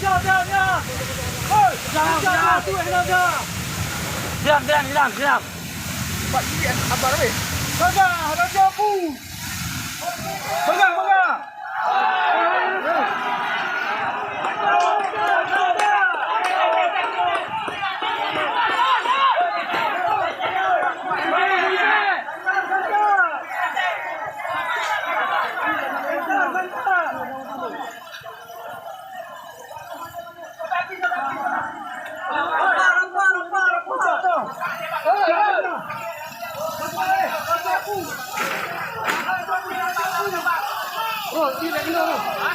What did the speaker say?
跳跳跳！跳！对，跳跳！这样。Pak ini apa ni? Pegang, ada jambu. Pegang. Oh, tidak.